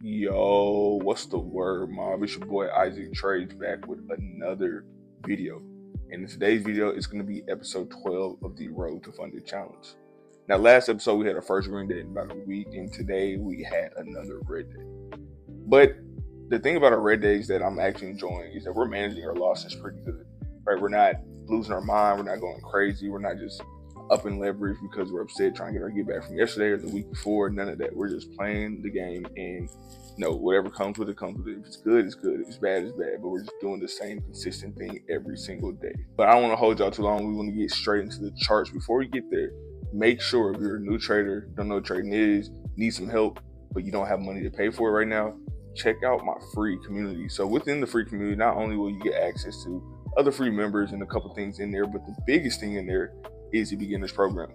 Yo, what's the word, mob? It's your boy Isaac Trades back with another video. And in today's video, it's going to be episode 12 of the Road to Funded Challenge. Now, last episode, we had our first green day in about a week, and today we had another red day. But the thing about our red days that I'm actually enjoying is that we're managing our losses pretty good, right? We're not losing our mind. We're not going crazy. We're not just up in leverage because we're upset trying to get our get back from yesterday or the week before. None of that. We're just playing the game, and whatever comes with it comes with it. If it's good, it's good. If it's bad, it's bad. But we're just doing the same consistent thing every single day. But I don't want to hold y'all too long. We want to get straight into the charts. Before we get there, make sure if you're a new trader, don't know what trading is, need some help, but you don't have money to pay for it right now, check out my free community. So within the free community, not only will you get access to other free members and a couple things in there, but the biggest thing in there is the beginners program.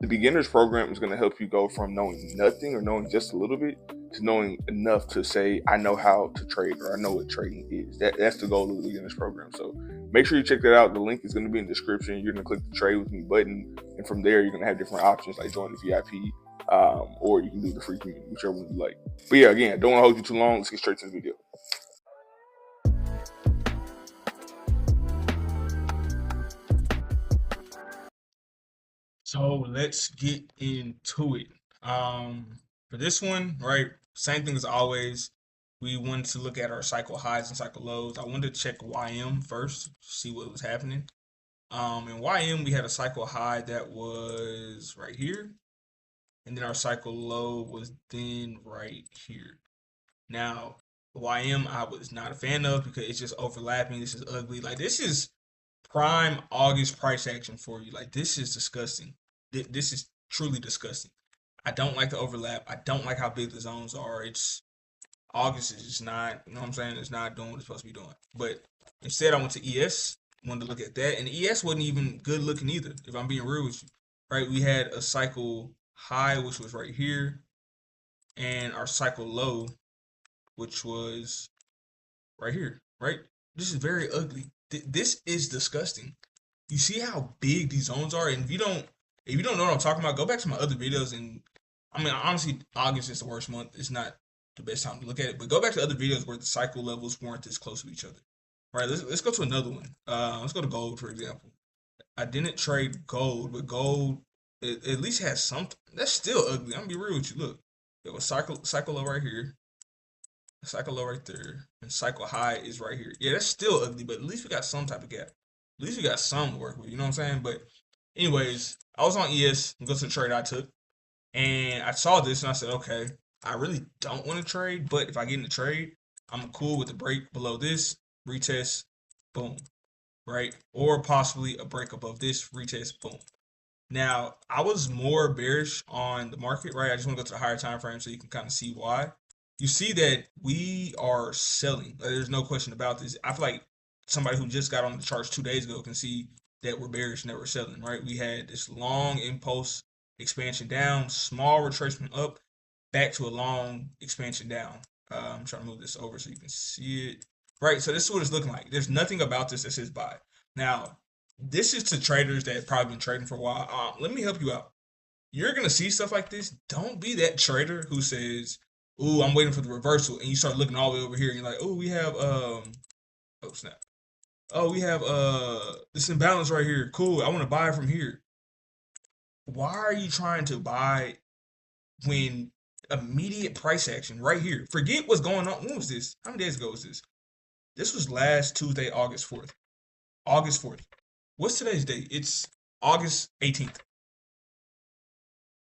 The beginners program is going to help you go from knowing nothing or knowing just a little bit to knowing enough to say, I know how to trade, or I know what trading is. That's the goal of the beginners program. So make sure you check that out. The link is going to be in the description. You're going to click the trade with me button, and from there you're going to have different options like join the VIP, or you can do the free community, whichever one you like. But yeah, again, don't want to hold you too long. Let's get straight to the video. So let's get into it. For this one, right, same thing as always. We wanted to look at our cycle highs and cycle lows. I wanted to check YM first, see what was happening. In YM, we had a cycle high that was right here, and then our cycle low was then right here. Now, YM I was not a fan of because it's just overlapping. This is ugly. Like, this is prime August price action for you. Like, this is disgusting. This is truly disgusting. I don't like the overlap. I don't like how big the zones are. It's August is just not, you know what I'm saying? It's not doing what it's supposed to be doing. But instead, I went to ES, wanted to look at that, and ES wasn't even good looking either. If I'm being real with you, right? We had a cycle high, which was right here, and our cycle low, which was right here, right? This is very ugly. This is disgusting. You see how big these zones are, and if you don't know what I'm talking about, go back to my other videos. And I mean, honestly, August is the worst month. It's not the best time to look at it, but go back to other videos where the cycle levels weren't this close to each other. All right, let's go to another one. Let's go to gold, for example. I didn't trade gold, but gold at least has something. That's still ugly. I'm gonna be real with you. Look, there was cycle low right here, cycle low right there, and cycle high is right here. Yeah, that's still ugly, but at least we got some type of gap. At least we got some to work with. You know what I'm saying? But anyways, I was on ES, go to the trade I took, and I saw this and I said, okay, I really don't want to trade, but if I get in the trade, I'm cool with the break below this, retest, boom, right? Or possibly a break above this, retest, boom. Now, I was more bearish on the market, right? I just want to go to the higher time frame so you can kind of see why. You see that we are selling. There's no question about this. I feel like somebody who just got on the charts 2 days ago can see that we're bearish and that we're selling, right? We had this long impulse expansion down, small retracement up, back to a long expansion down. I'm trying to move this over so you can see it. Right, so this is what it's looking like. There's nothing about this that says buy. Now, this is to traders that have probably been trading for a while. Let me help you out. You're gonna see stuff like this. Don't be that trader who says, "Ooh, I'm waiting for the reversal," and you start looking all the way over here, and you're like, "Oh, we have oh snap, oh we have this imbalance right here. Cool, I want to buy from here." Why are you trying to buy when immediate price action right here? Forget what's going on. When was this? How many days ago was this? This was last Tuesday, August 4th. August 4th. What's today's date? It's August 18th.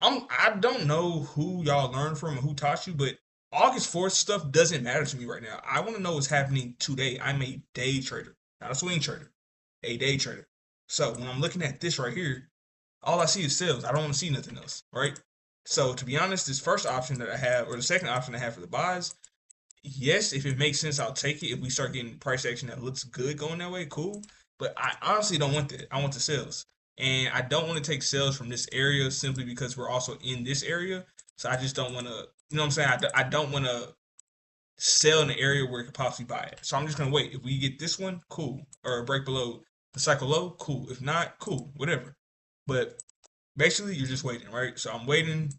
I don't know who y'all learned from or who taught you, but August 4th stuff doesn't matter to me right now. I want to know what's happening today. I'm a day trader, not a swing trader, a day trader. So when I'm looking at this right here, all I see is sales. I don't want to see nothing else, right? So to be honest, this first option that I have, or the second option I have for the buys, yes, if it makes sense, I'll take it. If we start getting price action that looks good going that way, cool. But I honestly don't want that. I want the sales. And I don't want to take sales from this area simply because we're also in this area. So I just don't want to, you know what I'm saying? I don't want to sell in the area where it could possibly buy it. So I'm just going to wait. If we get this one, cool. Or a break below the cycle low, cool. If not, cool. Whatever. But basically, you're just waiting, right? So I'm waiting.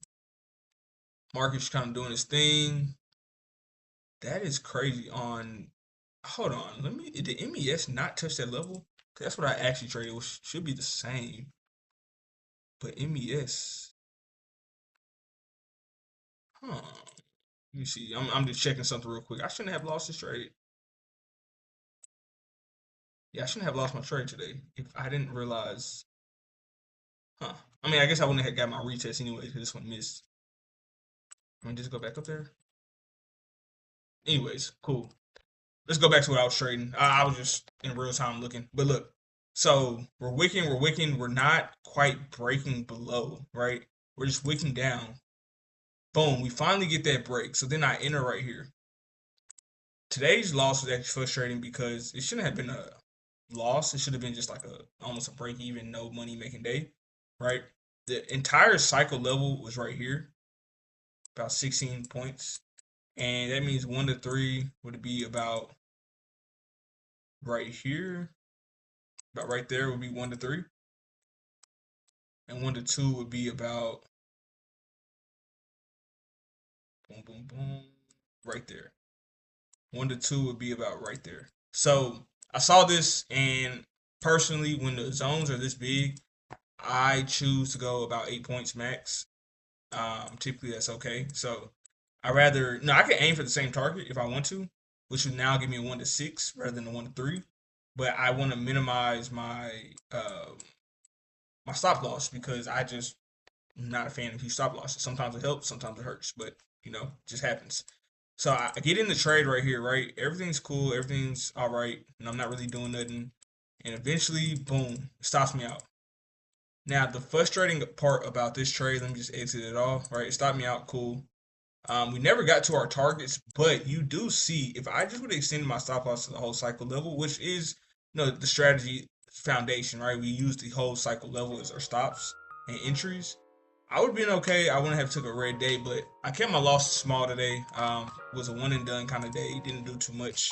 Market's kind of doing its thing. That is crazy. Hold on, did MES not touch that level? 'Cause that's what I actually traded, which should be the same. But MES, huh? Let me see. I'm just checking something real quick. I shouldn't have lost this trade. Yeah, I shouldn't have lost my trade today if I didn't realize. Huh? I mean, I guess I wouldn't have got my retest anyway because this one missed. I mean, just go back up there. Anyways, cool. Let's go back to what I was trading. I was just in real time looking. But look, so we're wicking. We're not quite breaking below, right? We're just wicking down. Boom, we finally get that break. So then I enter right here. Today's loss was actually frustrating because it shouldn't have been a loss. It should have been just like almost a break even, no money making day, right? The entire cycle level was right here, about 16 points. And that means 1 to 3 would be about right here. About right there would be 1 to 3. And 1 to 2 would be about boom, boom, boom, right there. 1 to 2 would be about right there. So I saw this, and personally, when the zones are this big, I choose to go about 8 points max. Typically that's okay. So I can aim for the same target if I want to, which would now give me a 1 to 6 rather than a 1 to 3. But I want to minimize my my stop loss because I'm not a fan of huge stop losses. Sometimes it helps, sometimes it hurts, but it just happens. So I get in the trade right here, right? Everything's cool, everything's all right, and I'm not really doing nothing. And eventually, boom, it stops me out. Now, the frustrating part about this trade, let me just exit it off, right? It stopped me out, cool. We never got to our targets, but you do see if I just would have extended my stop loss to the whole cycle level, which is the strategy foundation, right? We use the whole cycle level as our stops and entries. I would have been okay. I wouldn't have took a red day, but I kept my loss small today. Was a one and done kind of day. Didn't do too much.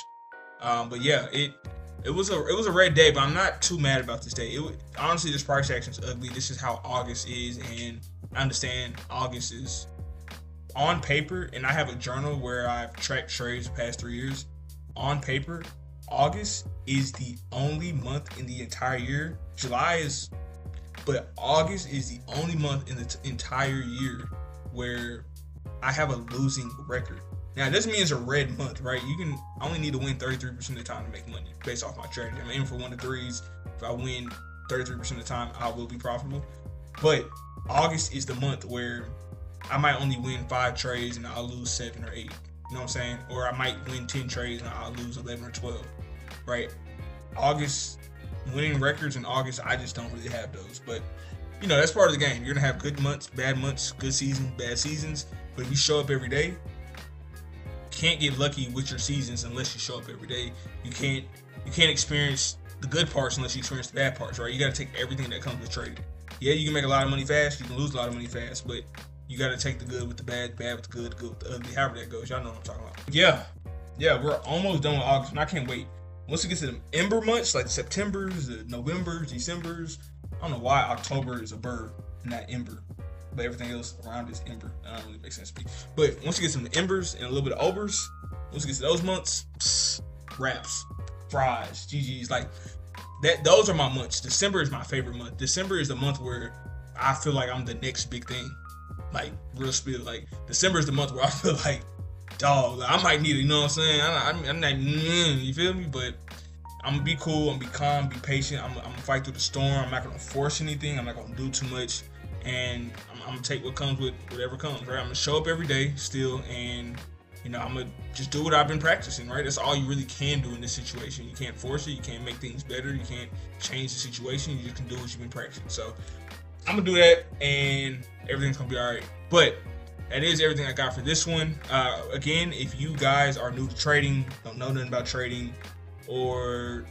But yeah, it was a red day, but I'm not too mad about this day. Honestly, this price action is ugly. This is how August is, and I understand August is on paper, and I have a journal where I've tracked trades the past 3 years. On paper, August is the only month in the entire year. But August is the only month in the entire year where I have a losing record. Now, this means a red month, right? You only need to win 33% of the time to make money based off my strategy. I'm aiming for 1 to 3s. If I win 33% of the time, I will be profitable. But August is the month where I might only win 5 trades and I'll lose 7 or 8. You know what I'm saying? Or I might win 10 trades and I'll lose 11 or 12, right? August, winning records in August, I just don't really have those. But, that's part of the game. You're going to have good months, good seasons, bad seasons. But if you show up every day, you can't get lucky with your seasons unless you show up every day. You can't experience the good parts unless you experience the bad parts, right? You got to take everything that comes with trading. Yeah, you can make a lot of money fast. You can lose a lot of money fast, but you got to take the good with the bad, bad with the good, good with the ugly, however that goes. Y'all know what I'm talking about. Yeah, we're almost done with August, and I can't wait. Once we get to the ember months, like the Septembers, the Novembers, Decembers, I don't know why October is a bird, not ember, but everything else around is ember. That don't really make sense to me. But once you get some embers and a little bit of obers, once you get to those months, wraps, fries, GGs, like that. Those are my months. December is my favorite month. December is the month where I feel like I'm the next big thing. Like real spill. Like December is the month where I feel like, dog, like, I might need it. You know what I'm saying? I'm not, you feel me? But I'm gonna be cool. I'm gonna be calm, be patient. I'm gonna fight through the storm. I'm not gonna force anything. I'm not gonna do too much. And I'm gonna take what comes with whatever comes, right? I'm gonna show up every day still, and I'm gonna just do what I've been practicing, right? That's all you really can do in this situation. You can't force it. You can't make things better. You can't change the situation. You just can do what you've been practicing. So I'm gonna do that, and everything's gonna be all right. But that is everything I got for this one. Again, if you guys are new to trading, don't know nothing about trading, or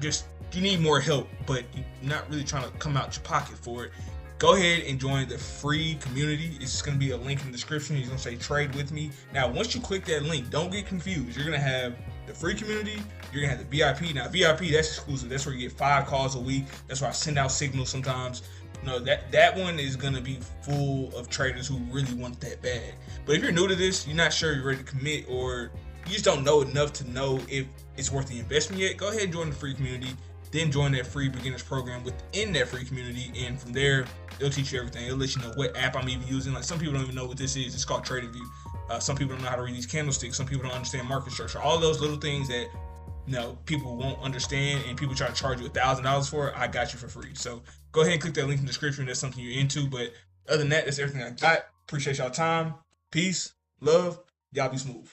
just you need more help, but you're not really trying to come out your pocket for it, go ahead and join the free community. It's going to be a link in the description. It's going to say trade with me. Now, once you click that link, don't get confused. You're going to have the free community. You're going to have the VIP. Now, VIP, that's exclusive. That's where you get 5 calls a week. That's where I send out signals sometimes. That one is going to be full of traders who really want that bad. But if you're new to this, you're not sure you're ready to commit, or you just don't know enough to know if it's worth the investment yet, go ahead and join the free community. Then join that free beginners program within that free community, and from there, it'll teach you everything. It'll let you know what app I'm even using. Like some people don't even know what this is. It's called TradingView. Some people don't know how to read these candlesticks. Some people don't understand market structure. All those little things that people won't understand, and people try to charge you $1,000 for it. I got you for free. So go ahead and click that link in the description. That's something you're into. But other than that, that's everything I got. Appreciate y'all time. Peace, love. Y'all be smooth.